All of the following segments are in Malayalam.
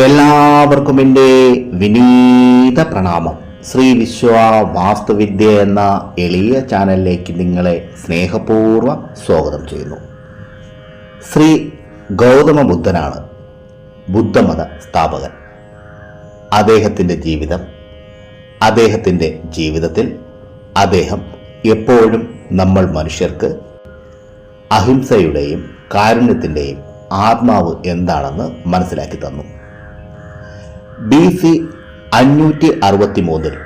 എല്ലാവർക്കും എൻ്റെ വിനീത പ്രണാമം. ശ്രീ വിശ്വ വാസ്തുവിദ്യ എന്ന എളിയ ചാനലിലേക്ക് നിങ്ങളെ സ്നേഹപൂർവ്വം സ്വാഗതം ചെയ്യുന്നു. ശ്രീ ഗൗതമ ബുദ്ധനാണ് ബുദ്ധമത സ്ഥാപകൻ. അദ്ദേഹത്തിൻ്റെ ജീവിതത്തിൽ അദ്ദേഹം എപ്പോഴും നമ്മൾ മനുഷ്യർക്ക് അഹിംസയുടെയും കാരുണ്യത്തിൻ്റെയും ആത്മാവ് എന്താണെന്ന് മനസ്സിലാക്കി തന്നു. BC 563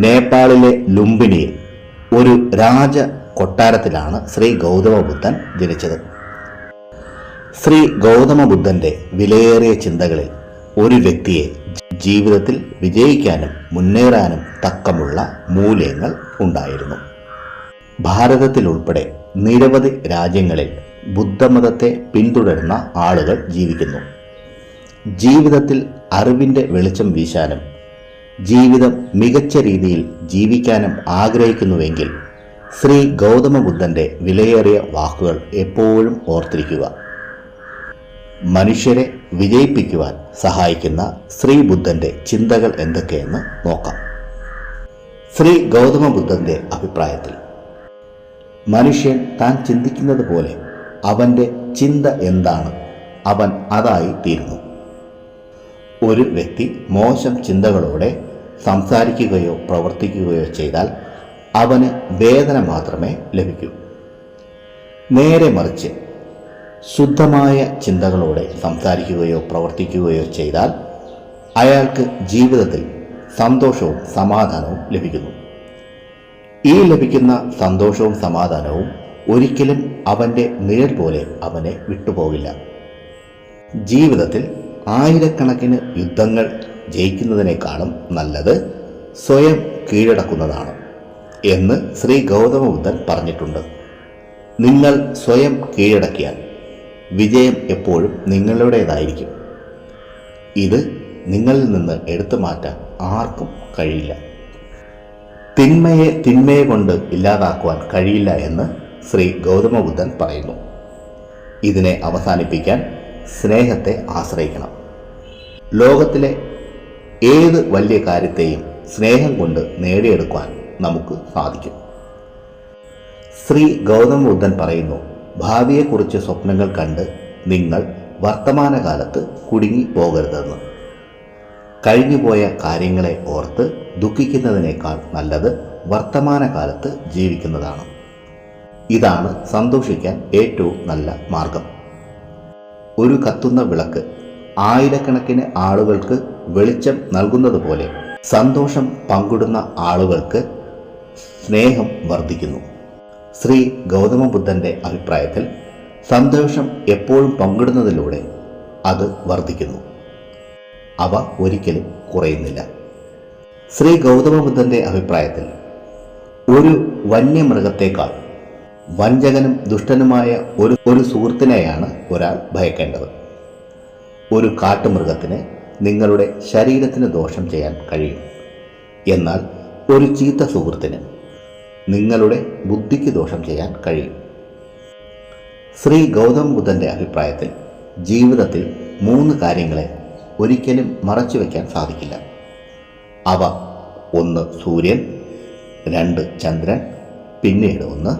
നേപ്പാളിലെ ലുംബിനിയിൽ ഒരു രാജ കൊട്ടാരത്തിലാണ് ശ്രീ ഗൗതമ ബുദ്ധൻ ജനിച്ചത്. ശ്രീ ഗൗതമ ബുദ്ധൻ്റെ വിലയേറിയ ചിന്തകളിൽ ഒരു വ്യക്തിയെ ജീവിതത്തിൽ വിജയിക്കാനും മുന്നേറാനും തക്കമുള്ള മൂല്യങ്ങൾ ഉണ്ടായിരുന്നു. ഭാരതത്തിലുൾപ്പെടെ നിരവധി രാജ്യങ്ങളിൽ ബുദ്ധമതത്തെ പിന്തുടരുന്ന ആളുകൾ ജീവിക്കുന്നു. ജീവിതത്തിൽ അറിവിൻ്റെ വെളിച്ചം വീശാനും ജീവിതം മികച്ച രീതിയിൽ ജീവിക്കാനും ആഗ്രഹിക്കുന്നുവെങ്കിൽ ശ്രീ ഗൗതമ ബുദ്ധൻ്റെ വിലയേറിയ വാക്കുകൾ എപ്പോഴും ഓർത്തിരിക്കുക. മനുഷ്യരെ വിജയിപ്പിക്കുവാൻ സഹായിക്കുന്ന ശ്രീ ബുദ്ധൻ്റെ ചിന്തകൾ എന്തൊക്കെയെന്ന് നോക്കാം. ശ്രീ ഗൗതമ ബുദ്ധൻ്റെ അഭിപ്രായത്തിൽ മനുഷ്യൻ താൻ ചിന്തിക്കുന്നത് പോലെ അവൻ്റെ ചിന്ത എന്താണ് അവൻ അതായി തീരുന്നു. ഒരു വ്യക്തി മോശം ചിന്തകളോടെ സംസാരിക്കുകയോ പ്രവർത്തിക്കുകയോ ചെയ്താൽ അവന് വേദന മാത്രമേ ലഭിക്കൂ. നേരെ മറിച്ച് ശുദ്ധമായ ചിന്തകളോടെ സംസാരിക്കുകയോ പ്രവർത്തിക്കുകയോ ചെയ്താൽ അയാൾക്ക് ജീവിതത്തിൽ സന്തോഷവും സമാധാനവും ലഭിക്കുന്നു. ഈ ലഭിക്കുന്ന സന്തോഷവും സമാധാനവും ഒരിക്കലും അവൻ്റെ നിഴൽ പോലെ അവനെ വിട്ടുപോകില്ല. ജീവിതത്തിൽ ആയിരക്കണക്കിന് യുദ്ധങ്ങൾ ജയിക്കുന്നതിനേക്കാളും നല്ലത് സ്വയം കീഴടക്കുന്നതാണ് എന്ന് ശ്രീ ഗൗതമ ബുദ്ധൻ പറഞ്ഞിട്ടുണ്ട്. നിങ്ങൾ സ്വയം കീഴടക്കിയാൽ വിജയം എപ്പോഴും നിങ്ങളുടേതായിരിക്കും. ഇത് നിങ്ങളിൽ നിന്ന് എടുത്തു മാറ്റാൻ ആർക്കും കഴിയില്ല. തിന്മയെ കൊണ്ട് ഇല്ലാതാക്കുവാൻ കഴിയില്ല എന്ന് ശ്രീ ഗൗതമ ബുദ്ധൻ പറയുന്നു. ഇതിനെ അവസാനിപ്പിക്കാൻ സ്നേഹത്തെ ആശ്രയിക്കണം. ലോകത്തിലെ ഏത് വലിയ കാര്യത്തെയും സ്നേഹം കൊണ്ട് നേടിയെടുക്കുവാൻ നമുക്ക് സാധിക്കും. ശ്രീ ഗൗതമ ബുദ്ധൻ പറയുന്നു, ഭാവിയെക്കുറിച്ച് സ്വപ്നങ്ങൾ കണ്ട് നിങ്ങൾ വർത്തമാനകാലത്ത് കുടുങ്ങി പോകരുതെന്ന്. കഴിഞ്ഞുപോയ കാര്യങ്ങളെ ഓർത്ത് ദുഃഖിക്കുന്നതിനേക്കാൾ നല്ലത് വർത്തമാനകാലത്ത് ജീവിക്കുന്നതാണ്. ഇതാണ് സന്തോഷിക്കാൻ ഏറ്റവും നല്ല മാർഗം. ഒരു കത്തുന്ന വിളക്ക് ആയിരക്കണക്കിന് ആളുകൾക്ക് വെളിച്ചം നൽകുന്നത് പോലെ സന്തോഷം പങ്കിടുന്ന ആളുകൾക്ക് സ്നേഹം വർദ്ധിക്കുന്നു. ശ്രീ ഗൗതമ ബുദ്ധൻ്റെ അഭിപ്രായത്തിൽ സന്തോഷം എപ്പോഴും പങ്കിടുന്നതിലൂടെ അത് വർദ്ധിക്കുന്നു. അവ ഒരിക്കലും കുറയുന്നില്ല. ശ്രീ ഗൗതമ ബുദ്ധൻ്റെ അഭിപ്രായത്തിൽ ഒരു വന്യമൃഗത്തേക്കാൾ വഞ്ചകനും ദുഷ്ടനുമായ ഒരു സുഹൃത്തിനെയാണ് ഒരാൾ ഭയക്കേണ്ടത്. ഒരു കാട്ടുമൃഗത്തിന് നിങ്ങളുടെ ശരീരത്തിന് ദോഷം ചെയ്യാൻ കഴിയും. എന്നാൽ ഒരു ചീത്ത സുഹൃത്തിന് നിങ്ങളുടെ ബുദ്ധിക്ക് ദോഷം ചെയ്യാൻ കഴിയും. ശ്രീ ഗൗതമ ബുദ്ധൻ്റെ അഭിപ്രായത്തിൽ ജീവിതത്തിൽ 3 കാര്യങ്ങളെ ഒരിക്കലും മറച്ചു വയ്ക്കാൻ സാധിക്കില്ല. അവ 1 സൂര്യൻ, 2 ചന്ദ്രൻ, പിന്നീട് 1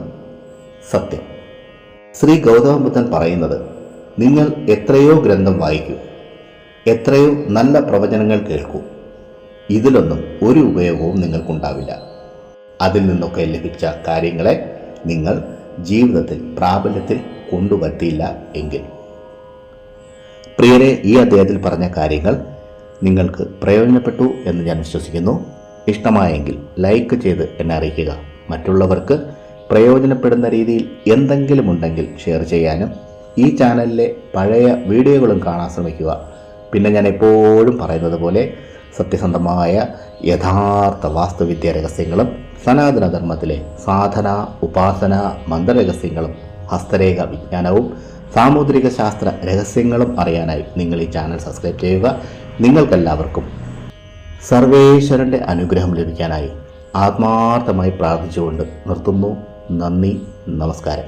സത്യം. ശ്രീ ഗൗതമ ബുദ്ധൻ പറയുന്നത്, നിങ്ങൾ എത്രയോ ഗ്രന്ഥം വായിക്കൂ, എത്രയോ നല്ല പ്രവചനങ്ങൾ കേൾക്കൂ, ഇതിലൊന്നും ഒരു ഉപയോഗവും നിങ്ങൾക്കുണ്ടാവില്ല. അതിൽ നിന്നൊക്കെ ലഭിച്ച കാര്യങ്ങളെ നിങ്ങൾ ജീവിതത്തിൽ പ്രാബല്യത്തിൽ കൊണ്ടുവരുത്തിയില്ല എങ്കിൽ. പ്രിയരെ, ഈ അധ്യായത്തിൽ പറഞ്ഞ കാര്യങ്ങൾ നിങ്ങൾക്ക് പ്രയോജനപ്പെട്ടു എന്ന് ഞാൻ വിശ്വസിക്കുന്നു. ഇഷ്ടമായെങ്കിൽ ലൈക്ക് ചെയ്ത് എന്നെ അറിയിക്കുക. മറ്റുള്ളവർക്ക് പ്രയോജനപ്പെടുന്ന രീതിയിൽ എന്തെങ്കിലും ഉണ്ടെങ്കിൽ ഷെയർ ചെയ്യാനും ഈ ചാനലിലെ പഴയ വീഡിയോകളും കാണാൻ ശ്രമിക്കുക. പിന്നെ ഞാൻ എപ്പോഴും പറയുന്നത് പോലെ സത്യസന്ധമായ യഥാർത്ഥ വാസ്തുവിദ്യ രഹസ്യങ്ങളും സനാതനധർമ്മത്തിലെ സാധന, ഉപാസന, മന്ത്രരഹസ്യങ്ങളും ഹസ്തരേഖ വിജ്ഞാനവും സാമുദ്രിക ശാസ്ത്ര രഹസ്യങ്ങളും അറിയാനായി നിങ്ങൾ ഈ ചാനൽ സബ്സ്ക്രൈബ് ചെയ്യുക. നിങ്ങൾക്കെല്ലാവർക്കും സർവേശ്വരൻ്റെ അനുഗ്രഹം ലഭിക്കാനായി ആത്മാർത്ഥമായി പ്രാർത്ഥിച്ചുകൊണ്ട് നിർത്തുന്നു. നന്ദി, നമസ്കാരം.